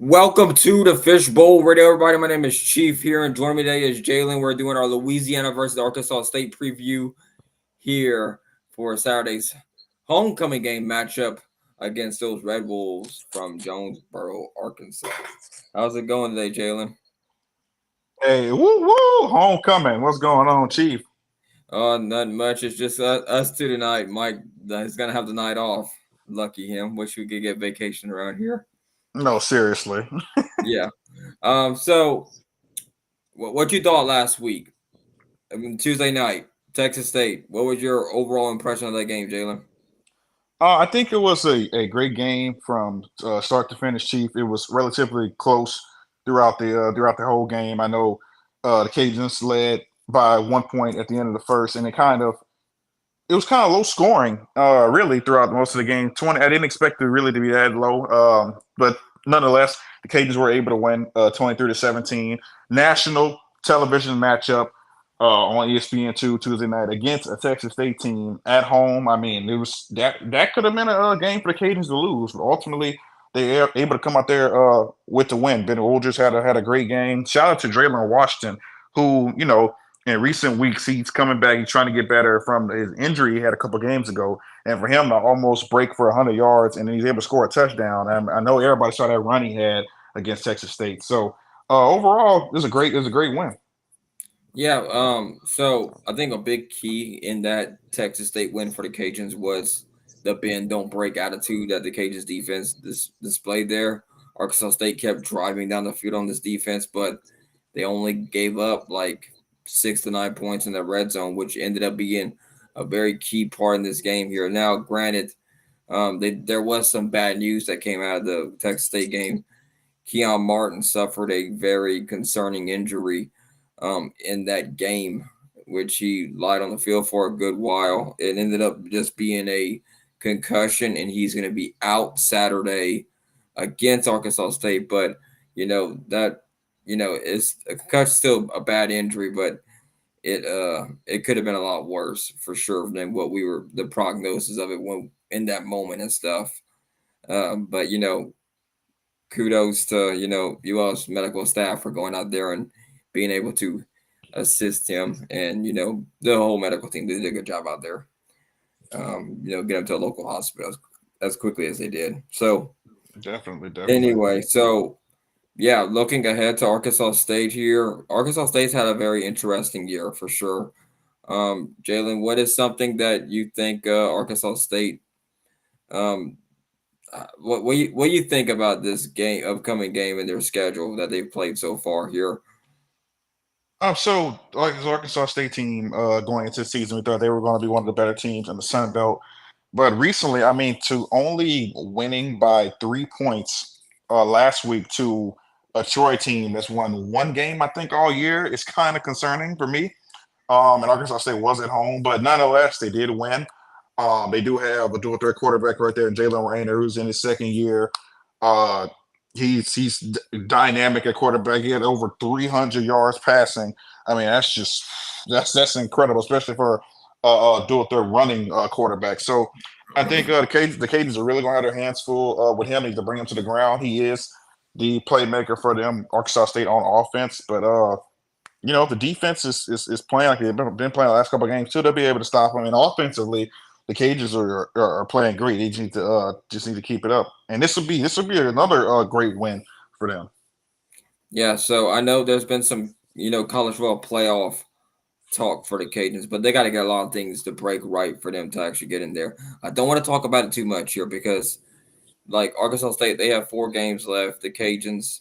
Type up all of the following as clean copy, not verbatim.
Welcome to the Fishbowl Radio, everybody. My name is Chief here, and joining me today is Jalen. We're doing our Louisiana versus Arkansas State preview here for Saturday's homecoming game matchup against those Red Wolves from Jonesboro, Arkansas. How's it going today, Jalen? Hey, woo woo, homecoming. What's going on, Chief? Not much. It's just us two tonight. Mike is gonna have the night off. Lucky him. Wish we could get vacation around here. No, seriously. Yeah. So what you thought last week? Tuesday night, Texas State. What was your overall impression of that game, Jalen? I think it was a great game from start to finish, Chief. It was relatively close throughout the whole game. I know the Cajuns led by 1 point at the end of the first, and it was kind of low scoring, really throughout most of the game. 20. I didn't expect it really to be that low, but nonetheless, the Cajuns were able to win 23-17. National television matchup on ESPN2 Tuesday night against a Texas State team at home. I mean, it was that could have been a game for the Cajuns to lose, but ultimately they were able to come out there with the win. Ben Rogers had a great game. Shout out to Draylon Washington, who in recent weeks he's coming back. He's trying to get better from his injury he had a couple games ago, and for him to almost break for 100 yards and then he's able to score a touchdown. I know everybody saw that run he had against Texas State. So overall, it was a great win. Yeah, so I think a big key in that Texas State win for the Cajuns was the bend don't break attitude that the Cajuns defense displayed there. Arkansas State kept driving down the field on this defense, but they only gave up like 6 to 9 points in the red zone, which ended up being a very key part in this game here. Now, granted, there was some bad news that came out of the Texas State game. Keon Martin suffered a very concerning injury in that game, which he lied on the field for a good while. It ended up just being a concussion, and he's going to be out Saturday against Arkansas State. But that it's a concussion, still a bad injury, but it could have been a lot worse for sure than what we were the prognosis of it when in that moment and stuff. But kudos to UL's medical staff for going out there and being able to assist him, and the whole medical team did a good job out there. Get him to a local hospital as quickly as they did. So Definitely, definitely. anyway, so yeah, looking ahead to Arkansas State here, Arkansas State's had a very interesting year for sure. Jalen, what is something that you think Arkansas State um, what you think about this upcoming game and their schedule that they've played so far here? So like the Arkansas State team going into the season, we thought they were going to be one of the better teams in the Sun Belt. But recently, I mean, to only winning by 3 points last week to a Troy team that's won one game, I think, all year is kind of concerning for me. And Arkansas State was at home, but nonetheless, they did win. They do have a dual threat quarterback right there, Jalen Raynor, who's in his second year. Uh, he's dynamic at quarterback. He had over 300 yards passing. I mean, that's incredible, especially for a dual threat running quarterback. So I think the Cajuns are really going to have their hands full with him. Need to bring him to the ground. He is the playmaker for them, Arkansas State on offense, but the defense is playing like they've been playing the last couple of games too. They'll be able to stop them. And offensively, the Cajuns are playing great. They just need to keep it up. And this will be another great win for them. Yeah, so I know there's been some college football playoff talk for the Cajuns, but they got to get a lot of things to break right for them to actually get in there. I don't want to talk about it too much here because, like Arkansas State, they have 4 games left. The Cajuns,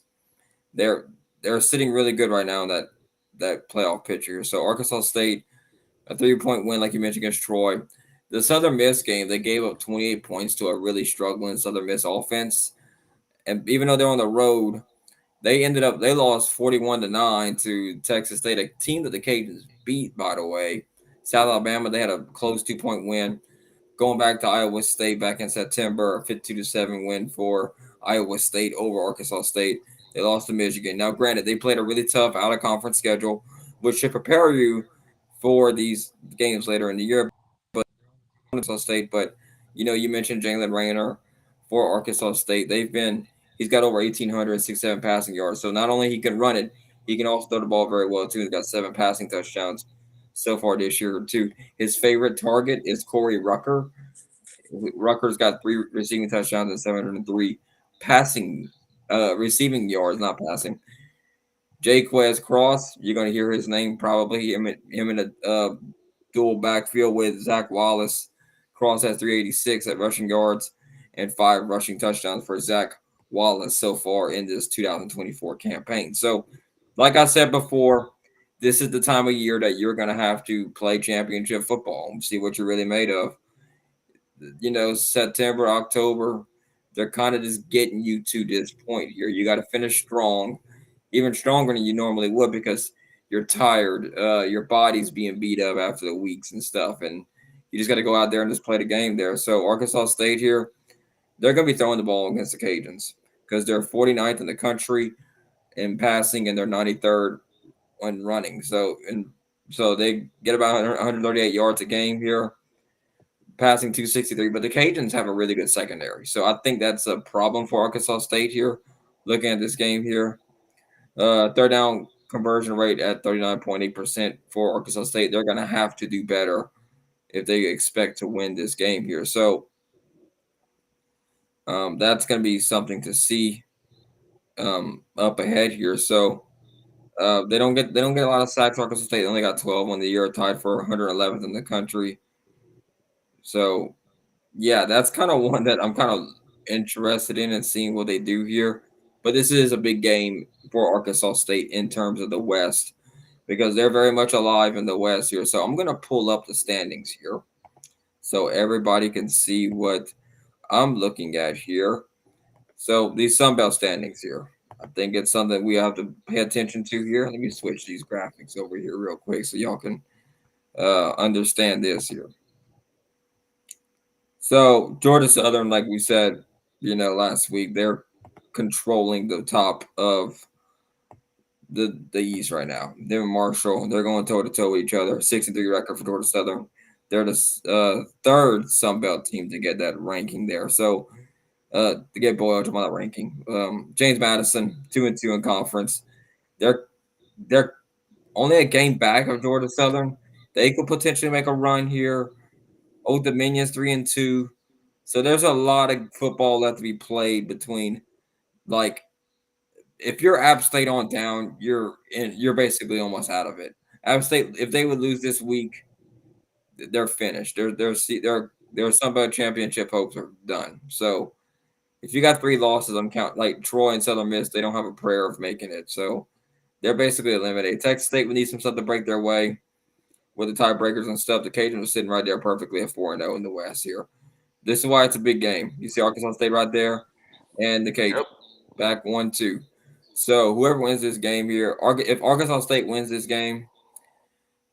they're they're sitting really good right now in that playoff picture. So Arkansas State, a 3-point win, like you mentioned against Troy. The Southern Miss game, they gave up 28 points to a really struggling Southern Miss offense, and even though they're on the road, they lost 41-9 to Texas State, a team that the Cajuns beat, by the way. South Alabama, they had a close 2-point win. Going back to Iowa State back in September, a 52-7 win for Iowa State over Arkansas State. They lost to Michigan. Now, granted, they played a really tough out of conference schedule, which should prepare you for these games later in the year. Arkansas State, but you mentioned Jalen Rayner for Arkansas State. They've been He's got over 1,867 passing yards. So not only he can run it, he can also throw the ball very well too. He's got 7 passing touchdowns so far this year too. His favorite target is Corey Rucker. Rucker's got 3 receiving touchdowns and 703 passing, receiving yards, not passing. Jaquez Cross, you're going to hear his name probably. Him in a dual backfield with Zach Wallace. Cross has 386 at rushing yards and 5 rushing touchdowns for Zach Wallace so far in this 2024 campaign. So, like I said before, this is the time of year that you're going to have to play championship football and see what you're really made of. September, October, they're kind of just getting you to this point here. You got to finish strong, even stronger than you normally would because you're tired. Your body's being beat up after the weeks and stuff, and you just got to go out there and just play the game there. So Arkansas State here, they're going to be throwing the ball against the Cajuns because they're 49th in the country in passing and they're 93rd when running. So they get about 138 yards a game here, passing 263. But the Cajuns have a really good secondary, so I think that's a problem for Arkansas State here. Looking at this game here, third down conversion rate at 39.8% for Arkansas State. They're going to have to do better if they expect to win this game here. So that's going to be something to see up ahead here. So they don't get a lot of sacks. Arkansas State only got 12 on the year, tied for 111th in the country. So yeah, that's kind of one that I'm kind of interested in and seeing what they do here. But this is a big game for Arkansas State in terms of the West because they're very much alive in the West here. So I'm going to pull up the standings here so everybody can see what I'm looking at here. So these Sun Belt standings here, I think it's something we have to pay attention to here. Let me switch these graphics over here real quick so y'all can understand this here. So Georgia Southern, like we said, last week, they're controlling the top of the East right now. They're Marshall. They're going toe to toe with each other. 6-3 record for Georgia Southern. They're the third Sun Belt team to get that ranking there. So to get boiled about that ranking, James Madison 2-2 in conference. They're only a game back of Georgia Southern. They could potentially make a run here. Old Dominion's 3-2. So there's a lot of football left to be played between like if you're App State on down, you're basically almost out of it. App State, if they would lose this week, they're finished. Their Sunbelt championship hopes are done. So if you got 3 losses, I'm count like Troy and Southern Miss, they don't have a prayer of making it. So they're basically eliminated. Texas State would need some stuff to break their way with the tiebreakers and stuff. The Cajuns are sitting right there perfectly at 4-0 in the West here. This is why it's a big game. You see Arkansas State right there and the Cajuns Yep. back 1-2. So whoever wins this game here, if Arkansas State wins this game,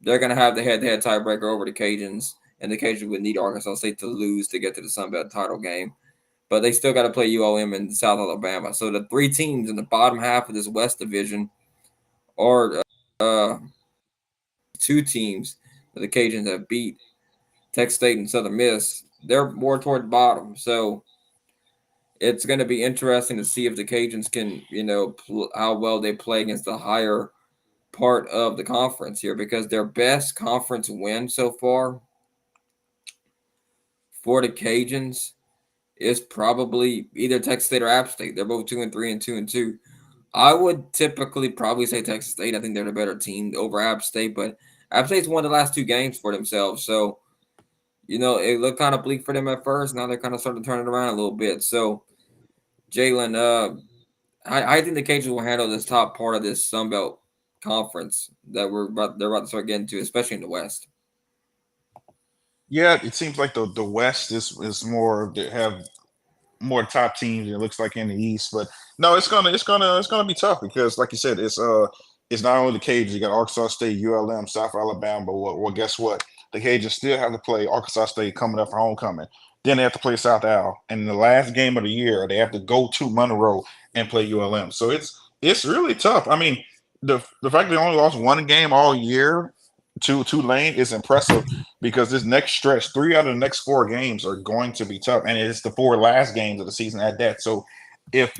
they're going to have the head-to-head tiebreaker over the Cajuns, and the Cajuns would need Arkansas State to lose to get to the Sun Belt title game. But they still got to play UOM in South Alabama. So the 3 teams in the bottom half of this West Division are 2 teams that the Cajuns have beat, Texas State and Southern Miss. They're more toward the bottom. So it's going to be interesting to see if the Cajuns can, how well they play against the higher part of the conference here because their best conference win so far for the Cajuns is probably either Texas State or App State. They're both 2-3 and 2-2. I would typically probably say Texas State. I think they're the better team over App State, but App State's won the last 2 games for themselves. So, it looked kind of bleak for them at first. Now they're kind of starting to turn it around a little bit. So, Jalen, I think the Cajuns will handle this top part of this Sun Belt conference that they're about to start getting to, especially in the West. Yeah, it seems like the West is more they have more top teams. It looks like in the East, but no, it's gonna be tough because, like you said, it's not only the Cajuns. You got Arkansas State, ULM, South Alabama. But well, guess what? The Cajuns still have to play Arkansas State coming up for homecoming. Then they have to play South Al, and in the last game of the year, they have to go to Monroe and play ULM. So it's really tough. I mean, the fact they only lost one game all year to Tulane is impressive because this next stretch, 3 out of the next 4 games are going to be tough, and it's the 4 last games of the season at that. So if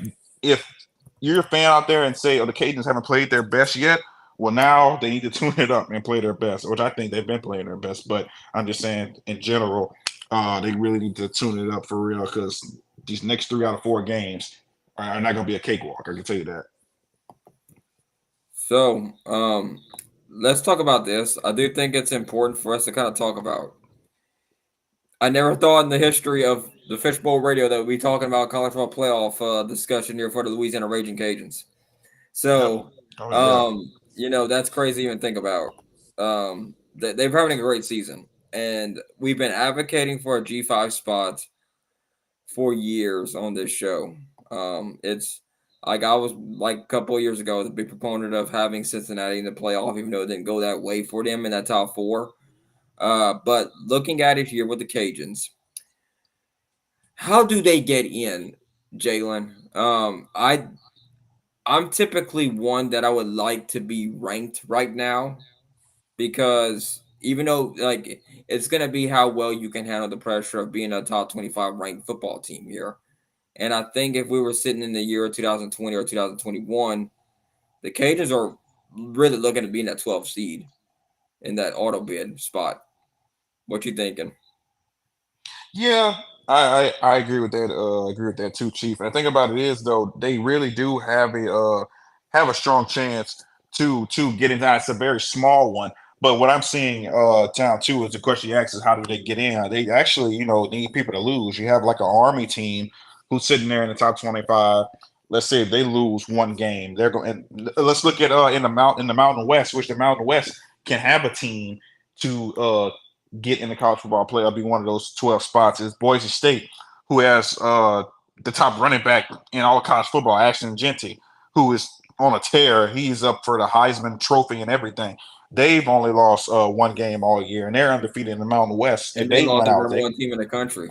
if you're a fan out there and say, "Oh, the Cajuns haven't played their best yet," well, now they need to tune it up and play their best, which I think they've been playing their best. But I'm just saying, in general, they really need to tune it up for real because these next 3 out of 4 games are not going to be a cakewalk. I can tell you that. So, let's talk about this. I do think it's important for us to kind of talk about. I never thought in the history of the Fishbowl Radio that we'd be talking about college football playoff discussion here for the Louisiana Raging Cajuns. Yep. So, Oh yeah. that's crazy to even think about. They're having a great season, and we've been advocating for a G5 spot for years on this show. It's like I was like a couple of years ago, the big proponent of having Cincinnati in the playoff, even though it didn't go that way for them in that top four. But looking at it here with the Cajuns, how do they get in, Jalen? I'm typically one that I would like to be ranked right now because even though like it's gonna be how well you can handle the pressure of being a top 25 ranked football team here. And I think if we were sitting in the year 2020 or 2021, the Cajuns are really looking to be in that 12 seed in that auto bid spot. What you thinking? Yeah, I agree with that. Agree with that too, Chief. And the thing about it is, though, they really do have a strong chance to get into that. It's a very small one. But what I'm seeing down too is the question you asked is how do they get in? They actually, need people to lose. You have like an army team who's sitting there in the top 25. Let's say if they lose one game, they're going. And let's look at in the Mountain West, which the Mountain West can have a team to get in the college football playoff, be one of those 12 spots, is Boise State, who has the top running back in all of college football, Ashton Genty, who is on a tear. He's up for the Heisman Trophy and everything. They've only lost one game all year, and they're undefeated in the Mountain West. If And they they lost went to the out, number they one team in the country.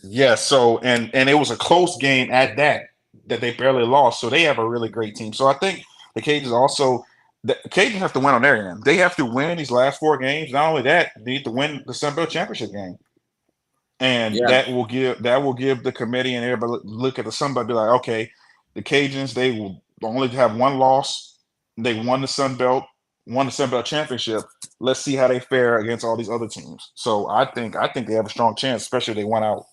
yeah. So and it was a close game at that they barely lost. So they have a really great team. So I think the Cajuns also the Cajuns have to win on their end. They have to win these last 4 games. Not only that, they need to win the Sun Belt Championship game, and Yeah, that will give the committee and everybody look at the Sun Belt and be like, okay, the Cajuns they will only have one loss. They won the Sun Belt Championship. Let's see how they fare against all these other teams. So I think they have a strong chance, especially if they went out.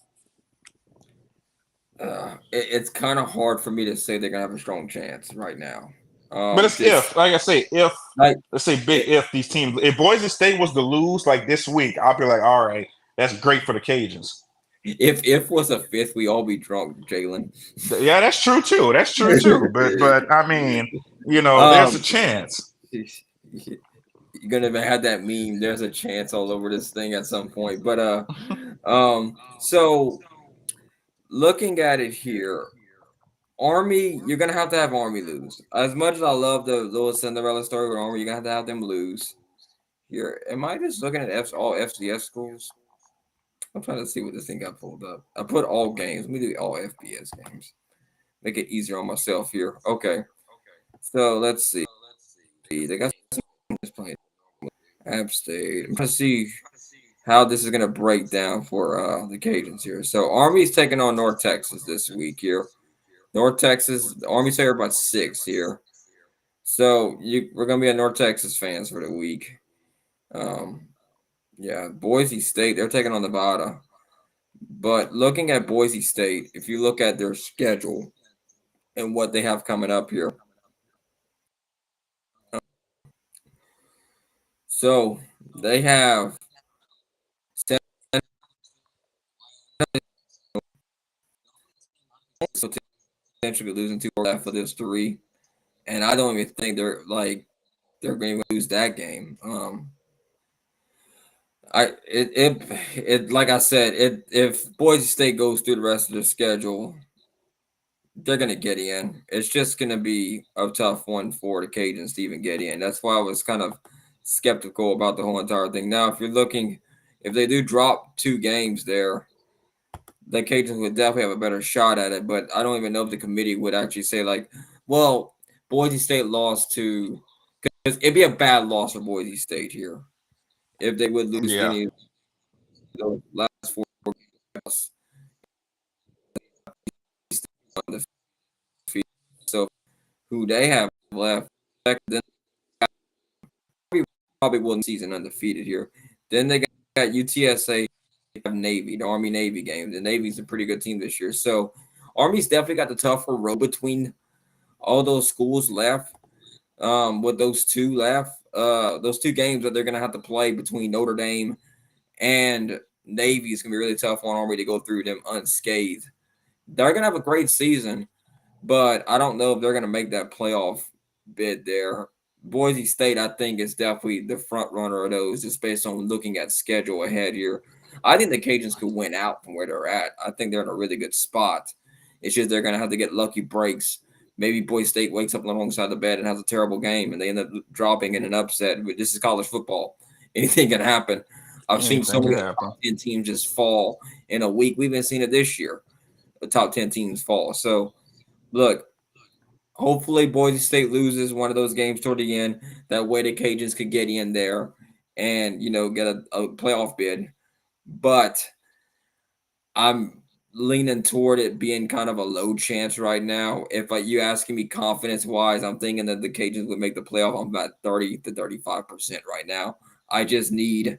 it's kind of hard for me to say they're gonna have a strong chance right now. But it's Just if, like I say, if like let's say big it, if these teams, if Boise State was to lose like this week, I'll be like, all right, that's great for the Cajuns. if was a fifth, we all be drunk, Jalen. Yeah, that's true too. That's true too. But I mean, there's a um, chance. you're gonna have that meme. There's a chance all over this thing at some point. But so looking at it here, Army, you're gonna have to have Army lose. As much as I love the little Cinderella story with Army, you're gonna have them lose. Here, am I just looking at all FCS schools? I'm trying to see what this thing got pulled up. I put all games. Let me do all FBS games. Make it easier on myself here. Okay, so let's see. They got some just playing App State. I'm trying to see how this is gonna break down for the Cajuns here. So Army's taking on North Texas this week here. North Texas, the Army's favored by 6 here. So we're gonna be a North Texas fans for the week. Um, yeah, Boise State, they're taking on Nevada. But looking at Boise State, if you look at their schedule and what they have coming up here, so they have so potentially losing 2 or left for this 3, and I don't even think they're going to lose that game. It like I said, if Boise State goes through the rest of their schedule, they're gonna get in. It's just gonna be a tough one for the Cajuns to even get in. That's why I was kind of skeptical about the whole entire thing. Now, if they do drop 2 games there, the Cajuns would definitely have a better shot at it. But I don't even know if the committee would actually say like, well, Boise State lost to, because it'd be a bad loss for Boise State here if they would lose Yeah. any of the last 4 games. who they have left. Then probably will season undefeated here. Then they got UTSA, have Navy, the Army Navy game. The Navy's a pretty good team this year. So Army's definitely got the tougher road between all those schools left. With those two left, those two games that they're gonna have to play between Notre Dame and Navy is gonna be really tough on Army to go through them unscathed. They're gonna have a great season, but I don't know if they're going to make that playoff bid there. Boise State, I think, is definitely the front runner of those, just based on looking at schedule ahead here. I think the Cajuns could win out from where they're at. I think they're in a really good spot. It's just they're going to have to get lucky breaks. Maybe Boise State wakes up on the wrong side of the bed and has a terrible game, and they end up dropping in an upset. But this is college football; anything can happen. I've seen so Anything many could happen. top 10 teams just fall in a week. We've been seeing it this year. The top 10 teams fall. So look, hopefully Boise State loses one of those games toward the end. That way the Cajuns could get in there and get a playoff bid. But I'm leaning toward it being kind of a low chance right now. If you asking me confidence wise, I'm thinking that the Cajuns would make the playoff. I'm about 30 to 35% right now. I just need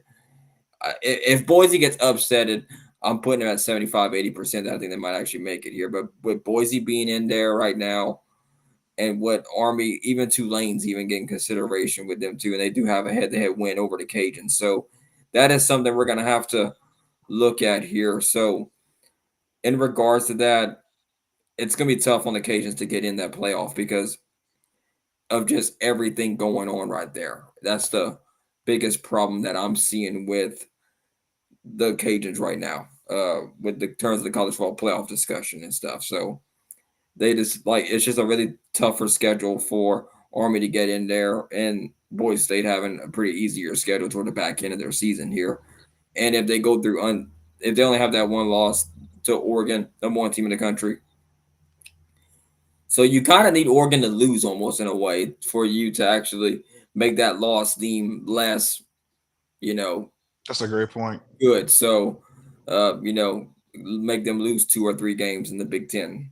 if Boise gets upsetted, I'm putting them at 75, 80%. I think they might actually make it here. But with Boise being in there right now, and what Army, even Tulane's even getting consideration with them too, and they do have a head-to-head win over the Cajuns. So that is something we're going to have to look at here. So in regards to that, it's going to be tough on the Cajuns to get in that playoff because of just everything going on right there. That's the biggest problem that I'm seeing with the Cajuns right now, with the terms of the college football playoff discussion and stuff. So they just it's just a really tougher schedule for Army to get in there, and Boise State having a pretty easier schedule toward the back end of their season here. And if they go through if they only have that one loss to Oregon, number one team in the country, so you kind of need Oregon to lose almost in a way for you to actually make that loss deem less, you know, That's a great point. good. So, make them lose 2 or 3 games in the Big Ten.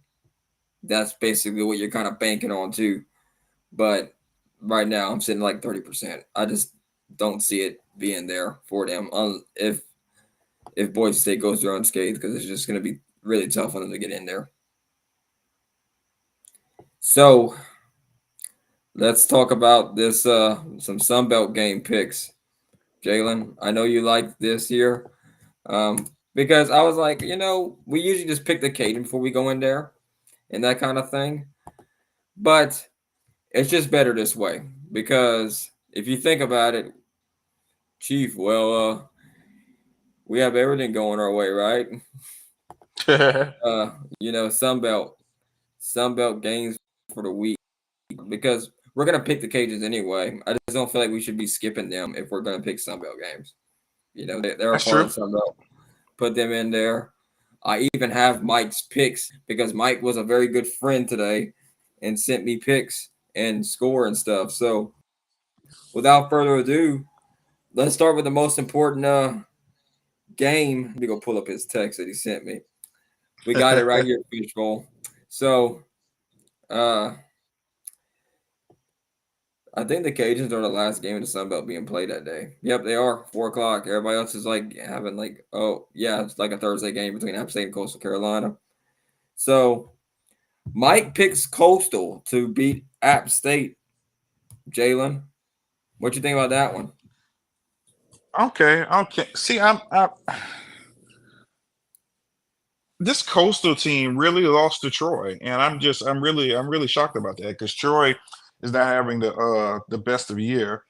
That's basically what you're kind of banking on too. But right now, I'm sitting like 30%. I just don't see it being there for them if Boise State goes through unscathed because it's just going to be really tough for them to get in there. So let's talk about this some Sun Belt game picks. Jalen, I know you like this here because I was like, we usually just pick the Cajun before we go in there and that kind of thing. But it's just better this way because if you think about it, Chief, well, we have everything going our way, right? Sun Belt games for the week because we're gonna pick the Cajuns anyway. I just don't feel like we should be skipping them if we're gonna pick Sun Belt games. They're a That's part true. of Sun Belt. Put them in there. I even have Mike's picks because Mike was a very good friend today and sent me picks and score and stuff. So without further ado, let's start with the most important game. Let me go pull up his text that he sent me. We got it right here, Fishbowl. So uh I think the Cajuns are the last game of the Sun Belt being played that day. Yep, they are 4 o'clock. Everybody else is like having oh yeah, it's like a Thursday game between App State and Coastal Carolina. So Mike picks Coastal to beat App State. Jalen, what you think about that one? Okay, okay. See, I'm this coastal team really lost to Troy, and I'm really shocked about that because Troy is not having the best of year.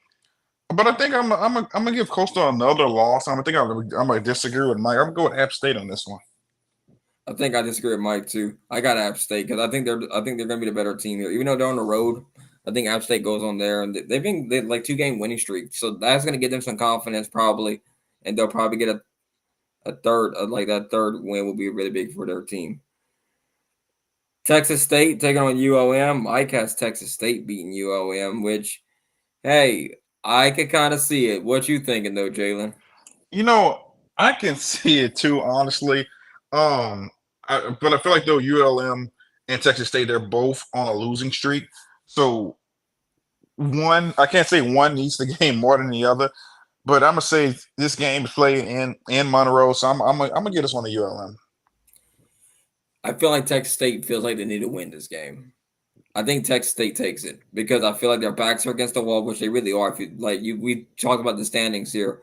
But I think I'm gonna give Coastal another loss. I'm gonna disagree with Mike. I'm gonna go with App State on this one. I think I disagree with Mike too. I got App State because I think they're going to be the better team here, even though they're on the road. I think App State goes on there and they've been like 2 game winning streak, so that's going to give them some confidence probably, and they'll probably get a third like that third win will be really big for their team. Texas State taking on UOM. Mike has Texas State beating UOM, which hey, I could kind of see it. What you thinking though, Jalen? You know, I can see it too, honestly. But I feel like though ULM and Texas State they're both on a losing streak, So one, I can't say one needs the game more than the other, but I'm gonna say this game is played in Monroe, so I'm gonna give this one to ULM. I feel like Texas State feels like they need to win this game. I think Texas State takes it because I feel like their backs are against the wall, which they really are. If you like, we talk about the standings here,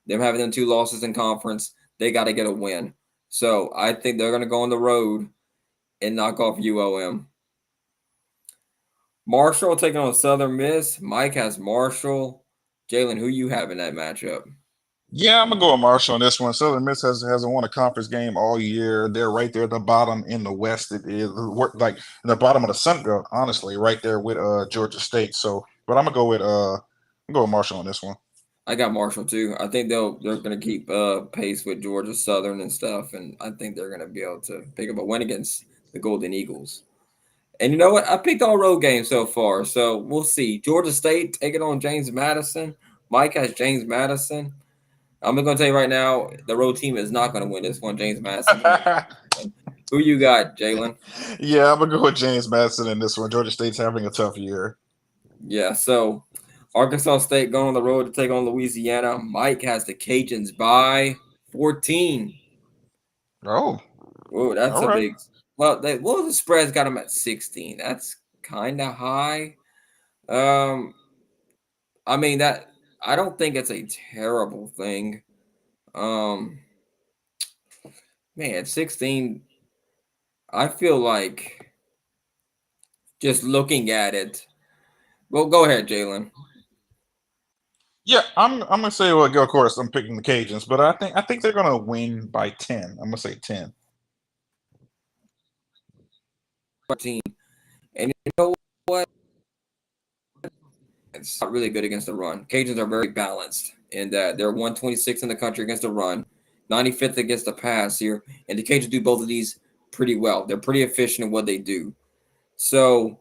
them having them two losses in conference, they got to get a win. So I think they're going to go on the road and knock off UOM. Marshall taking on Southern Miss. Mike has Marshall. Jalen, who you have in that matchup? Yeah, I'm gonna go with Marshall on this one. Southern Miss hasn't won a conference game all year. They're right there at the bottom in the West. It is like in the bottom of the Sun Belt, honestly, right there with Georgia State. So, but I'm gonna go with Marshall on this one. I got Marshall too. I think they're going to keep pace with Georgia Southern and stuff, and I think they're going to be able to pick up a win against the Golden Eagles. And you know what? I picked all road games so far, so we'll see. Georgia State taking on James Madison. Mike has James Madison. I'm going to tell you right now, the road team is not going to win this one. James Madison's going to win. Who you got, Jalen? Yeah, I'm gonna go with James Madison in this one. Georgia State's having a tough year. Yeah, so Arkansas State going on the road to take on Louisiana. Mike has the Cajuns by 14. Oh, Whoa, that's all a right. big. The spread's got them at 16. That's kind of high. Um, I mean that I don't think it's a terrible thing. Um, man, 16. I feel like just looking at it. Well, go ahead, Jalen. Yeah, I'm gonna say well, of course I'm picking the Cajuns, but I think they're gonna win by 10. I'm gonna say 10. 14. And you know what? It's not really good against the run. Cajuns are very balanced in that they're 126 in the country against the run, 95th against the pass here, and the Cajuns do both of these pretty well. They're pretty efficient in what they do. So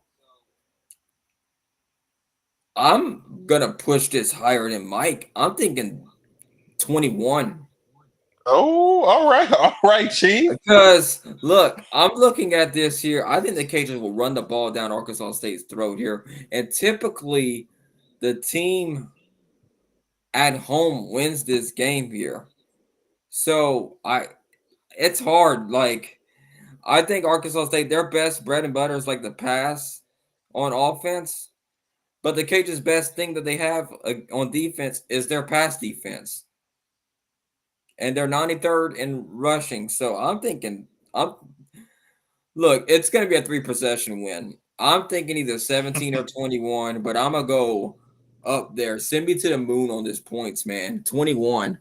I'm gonna push this higher than Mike. I'm thinking 21. Oh, all right, all right, Chief. Because look, I'm looking at this here. I think the Cajuns will run the ball down Arkansas State's throat here. And typically the team at home wins this game here. So it's hard. Like I think Arkansas State, their best bread and butter is like the pass on offense. But the Cajuns' best thing that they have on defense is their pass defense. And they're 93rd in rushing. So I'm thinking, look, it's going to be a three possession win. I'm thinking either 17 or 21, but I'm going to go up there. Send me to the moon on this points, man. 21.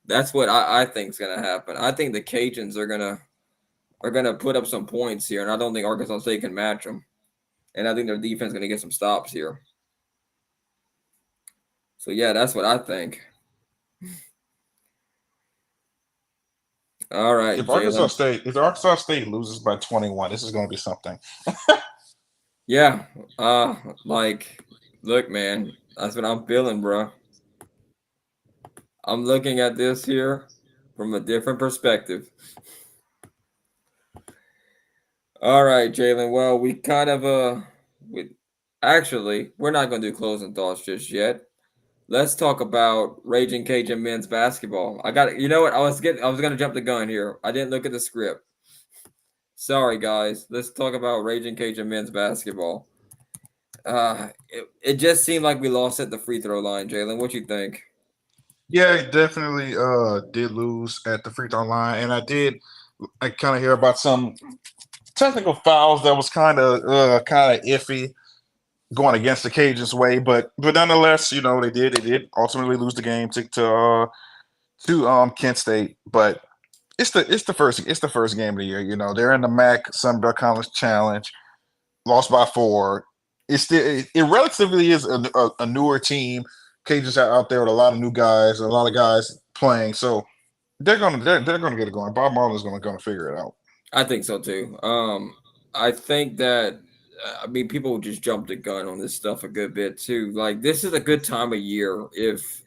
That's what I think is going to happen. I think the Cajuns are gonna put up some points here, and I don't think Arkansas State can match them. And I think their defense is going to get some stops here. So yeah, that's what I think. All right, Jalen. If Arkansas State loses by 21, this is gonna be something. Yeah. Like, look, man, that's what I'm feeling, bro. I'm looking at this here from a different perspective. All right, Jalen. Well, we kind of we actually we're not gonna do closing thoughts just yet. Let's talk about Raging Cajun men's basketball. I got you know what I was gonna jump the gun here. I didn't look at the script. Sorry, guys. Let's talk about Raging Cajun men's basketball. It just seemed like we lost at the free throw line, Jalen. What you think? Yeah, it definitely did lose at the free throw line, and I kind of hear about some technical fouls that was kind of iffy going against the Cajuns' way, but nonetheless, they did ultimately lose the game to Kent State, but it's the first game of the year. They're in the MAC Sunbelt Conference Challenge, lost by 4. It relatively is a newer team. Cajuns are out there with a lot of new guys, a lot of guys playing, so they're gonna get it going. Bob Marlin's gonna figure it out. I think so too. I think that I mean people just jump the gun on this stuff a good bit too. Like this is a good time of year if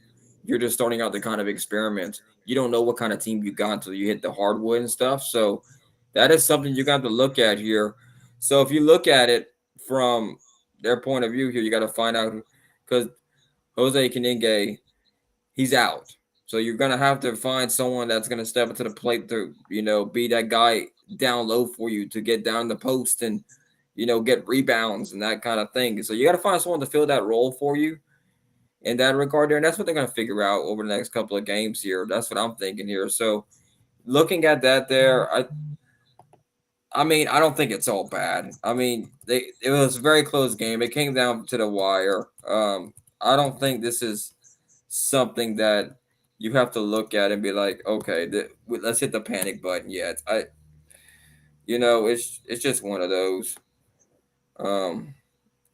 you're just starting out the kind of experiment. You don't know what kind of team you got until you hit the hardwood and stuff. So that is something you got to look at here. So if you look at it from their point of view here, you got to find out because Jose Canigay, he's out. So you're gonna have to find someone that's gonna step up to the plate to, be that guy down low for you to get down the post and, get rebounds and that kind of thing. So you got to find someone to fill that role for you in that regard there, and that's what they're gonna figure out over the next couple of games here. That's what I'm thinking here. So looking at that there, I mean, I don't think it's all bad. I mean, it was a very close game. It came down to the wire. I don't think this is something that you have to look at and be like, okay, let's hit the panic button yet. It's just one of those. Um,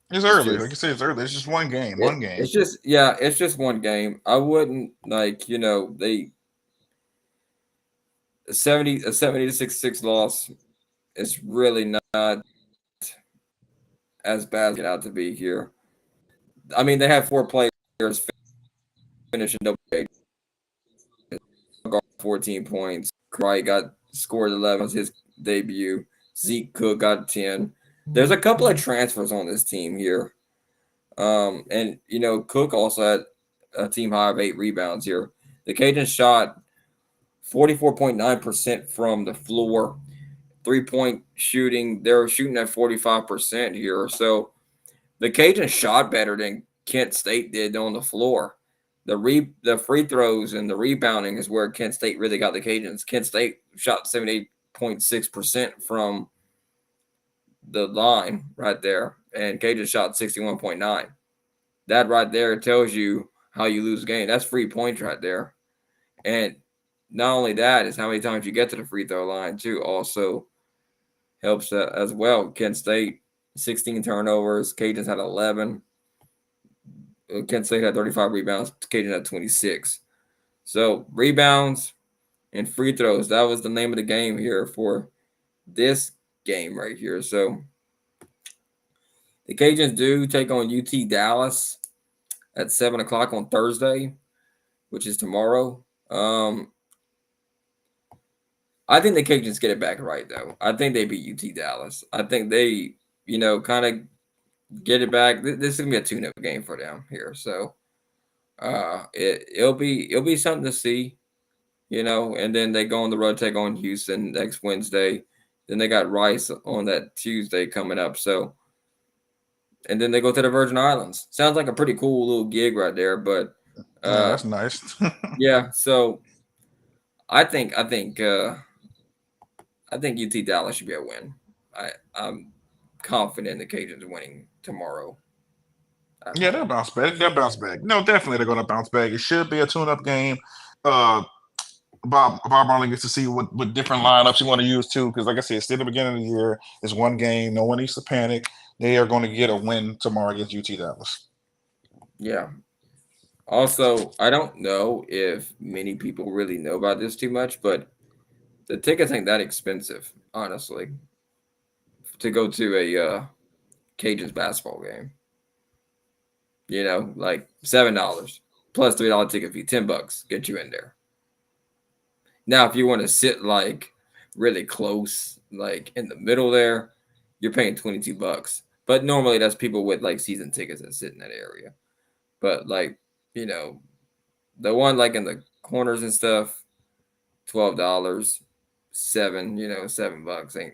It's it's early. Like you just said, it's early. It's just one game. One game. it's just yeah, it's just one game. I wouldn't like they 70 to 66 loss is really not as bad as it out to be here. I mean, they had four players finishing double digits, 14 points. Cry got scored 11 was his debut. Zeke Cook got 10. There's a couple of transfers on this team here. And Cook also had a team high of 8 rebounds here. The Cajuns shot 44.9% from the floor. 3-point shooting, they're shooting at 45% here. So the Cajuns shot better than Kent State did on the floor. The free throws and the rebounding is where Kent State really got the Cajuns. Kent State shot 78.6% from the line right there, and Cajuns shot 61.9. That right there tells you how you lose a game. That's free points right there. And not only that is how many times you get to the free throw line too. Also helps as well. Kent State 16 turnovers. Cajuns had 11. Kent State had 35 rebounds. Cajun had 26. So rebounds and free throws. That was the name of the game here for this game right here. So the Cajuns do take on UT Dallas at 7 o'clock on Thursday, which is tomorrow. I think the Cajuns get it back right though. I think they beat UT Dallas. I think they, kind of get it back. This is gonna be a tune-up game for them here. So it'll be something to see, and then they go on the road, take on Houston next Wednesday. Then they got Rice on that Tuesday coming up. So, and then they go to the Virgin Islands. Sounds like a pretty cool little gig right there. But Yeah, uh, that's nice. yeah. So I think I think I think UT Dallas should be a win. I'm confident the Cajuns winning tomorrow at Yeah, they'll home. bounce back. They'll bounce back. No, definitely they're gonna bounce back. It should be a tune-up game. Uh, Bob Marley gets to see what different lineups you want to use too. Because like I said, it's still the beginning of the year. It's one game. No one needs to panic. They are going to get a win tomorrow against UT Dallas. Yeah. Also, I don't know if many people really know about this too much, but the tickets ain't that expensive, honestly, to go to a Cajuns basketball game. Like $7 plus $3 ticket fee, $10 get you in there. Now, if you want to sit like really close, like in the middle there, you're paying $22. But normally that's people with like season tickets that sit in that area. But like, you know, the one like in the corners and stuff, $12, $7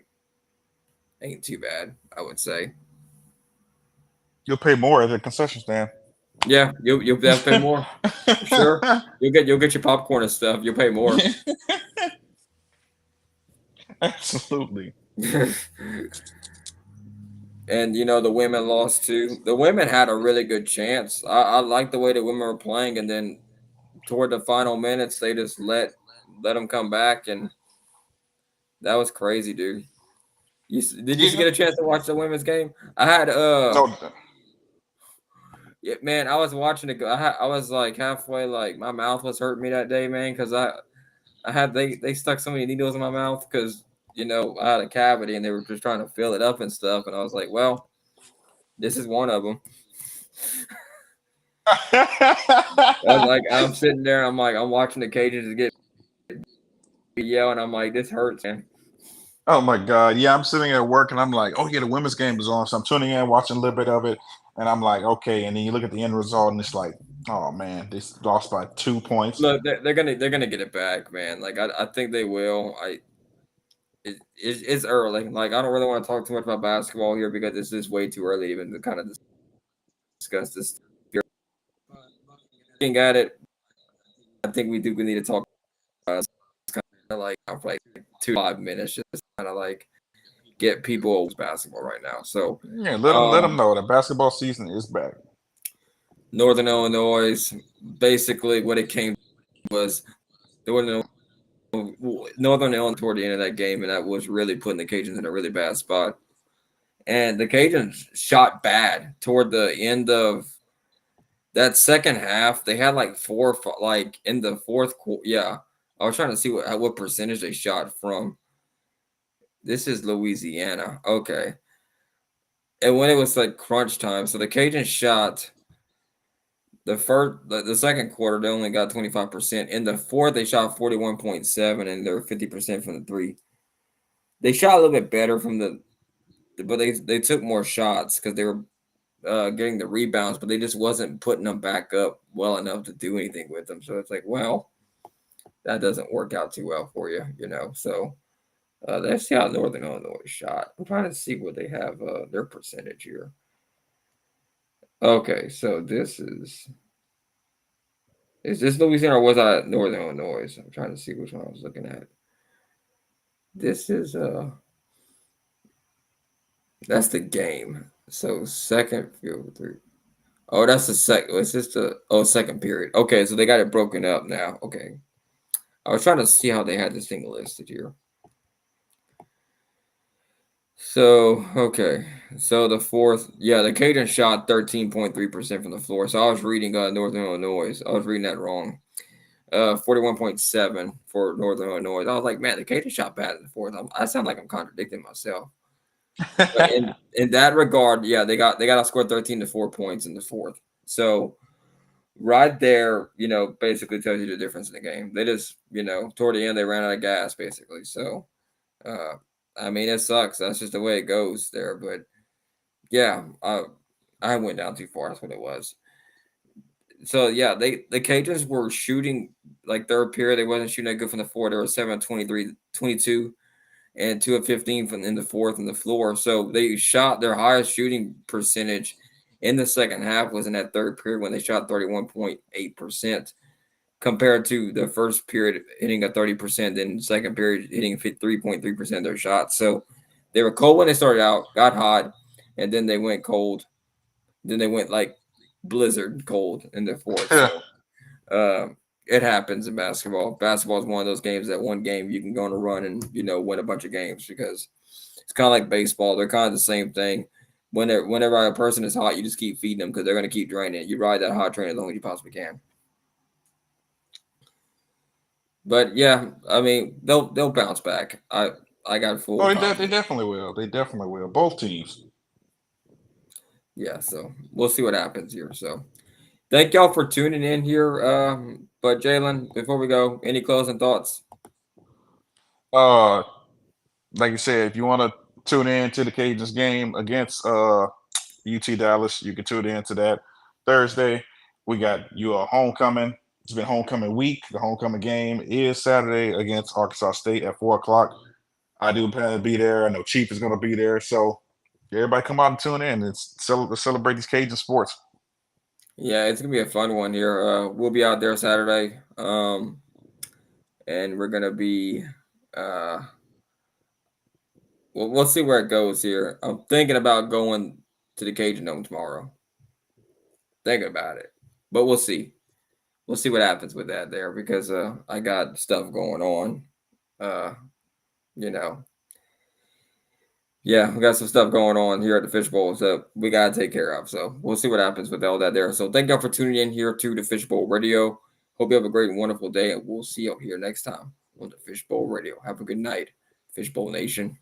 ain't too bad, I would say. You'll pay more at the concession stand. Yeah, you'll have to pay more for sure. You'll get your popcorn and stuff. You'll pay more. Absolutely. And the women lost too. The women had a really good chance. I like the way the women were playing, and then toward the final minutes, they just let them come back, and that was crazy, dude. Did you Yeah. get a chance to watch the women's game? I had No. yeah, man, I was watching it. I was like halfway, like my mouth was hurting me that day, man, because I had they stuck so many needles in my mouth because I had a cavity and they were just trying to fill it up and stuff, and I was like, well, this is one of them. I'm like, I'm sitting there, I'm like, I'm watching the Cajuns get yelling, I'm like, this hurts, man. Oh my God. Yeah, I'm sitting at work and I'm like, oh yeah, the women's game is on. So I'm tuning in, watching a little bit of it, and I'm like, okay. And then you look at the end result and it's like, oh man, they lost by 2 points. Look, they're gonna get it back, man. Like I think they will. It's early. Like I don't really want to talk too much about basketball here because it's just way too early even to kind of discuss this. Looking at it, I think we need to talk about kind of like for like 2 to 5 minutes, just kind of like get people basketball right now. So, Yeah, let them um, know that basketball season is back. Northern Illinois, basically what it came was Northern Northern Illinois toward the end of that game, and that was really putting the Cajuns in a really bad spot. And the Cajuns shot bad toward the end of that second half. They had like like in the fourth quarter. Yeah, I was trying to see what percentage they shot from. This is Louisiana. Okay, and when it was like crunch time, so the Cajuns shot the second quarter they only got 25%. In the fourth they shot 41.7 and they're 50% from the three. They shot a little bit better from but they took more shots because they were getting the rebounds, but they just wasn't putting them back up well enough to do anything with them. So it's like, well, that doesn't work out too well for you, you know. So let's see how Northern Illinois shot. I'm trying to see what they have their percentage here. Okay, so is this Louisiana or was I Northern Illinois? I'm trying to see which one I was looking at. This is that's the game. So second field three. Oh, that's the second. It's just the second period. Okay, so they got it broken up now. Okay, I was trying to see how they had this thing listed here. So okay, so the fourth, yeah, the Cajun shot 13.3% from the floor. So I was reading Northern Illinois. I was reading that wrong. 41.7 for Northern Illinois. I was like, man, the Cajuns shot bad in the fourth. I sound like I'm contradicting myself. But in that regard, yeah, they got outscored 13 to 4 points in the fourth. So right there, basically tells you the difference in the game. They just, toward the end they ran out of gas basically. So uh I mean it sucks. That's just the way it goes there. But yeah, I went down too far. That's what it was. So yeah, the Cajuns were shooting like third period. They wasn't shooting that good from the floor. They were 7 of 23, 22, and 2 of 15 from in the fourth and the floor. So they shot their highest shooting percentage in the second half was in that third period when they shot 31.8% compared to the first period hitting a 30%, then the second period hitting 3.3% of their shots. So they were cold when they started out, got hot, and then they went cold. Then they went like blizzard cold in the fourth. So uh, it happens in basketball. Basketball is one of those games that one game you can go on a run and win a bunch of games because it's kind of like baseball. They're kind of the same thing. Whenever a person is hot, you just keep feeding them because they're going to keep draining it. You ride that hot train as long as you possibly can. But yeah, I mean they'll bounce back. I got full Oh, they confidence. definitely will. They definitely will. Both teams. Yeah, so we'll see what happens here. So thank y'all for tuning in here. But Jalen, before we go, any closing thoughts? Uh, like you said, if you want to tune in to the Cajuns game against UT Dallas, you can tune in to that Thursday. We got you a homecoming. It's been homecoming week. The homecoming game is Saturday against Arkansas State at 4 o'clock. I do plan to be there. I know Chief is going to be there. So everybody come out and tune in. Let's celebrate these Cajun sports. Yeah, it's gonna be a fun one here. We'll be out there Saturday. And we're gonna be uh we'll see where it goes here. I'm thinking about going to the Cajun Dome tomorrow. Thinking about it. But we'll see. We'll see what happens with that there because I got stuff going on. Uh, you know. Yeah, we got some stuff going on here at the Fishbowl, so we gotta take care of. So we'll see what happens with all that there. So thank y'all for tuning in here to the Fishbowl Radio. Hope you have a great and wonderful day, and we'll see you here next time on the Fishbowl Radio. Have a good night, Fishbowl Nation.